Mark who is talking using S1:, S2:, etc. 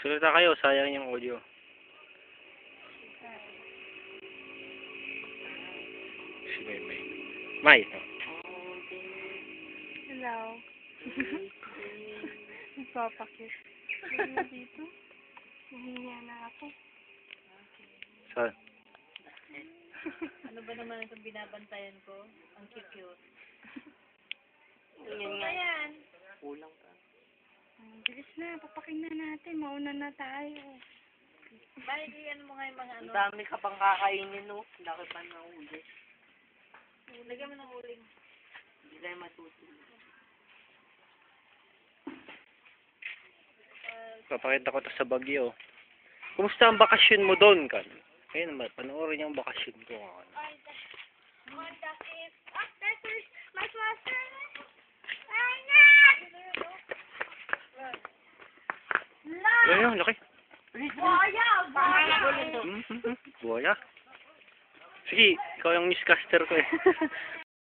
S1: Salita kayo, sayang yung audio. Si May. May.
S2: Hello. Nagpapakit. Ano dito? Nahihiya na ako.
S1: Saan?
S3: Ano ba naman itong binabantayan ko? Ang cute.
S2: Yan nga.
S3: Ayan.
S1: Kulang pa.
S2: Bilis na, papakin na natin. Mauna na tayo.
S3: Bakit ano mo nga yung mga ano?
S4: Ang dami ka pang kakainin, no? Laki pa na uli.
S3: Lagyan mo ng uling.
S4: Hindi tayo matutuloy.
S1: Papakita ko to sa Baguio. Kumusta ang bakasyon mo doon, Kan? Ayun naman, panoorin niyo ang bakasyon ko. Ayun, laki. Buhaya. Sige, ikaw yung newscaster ko eh.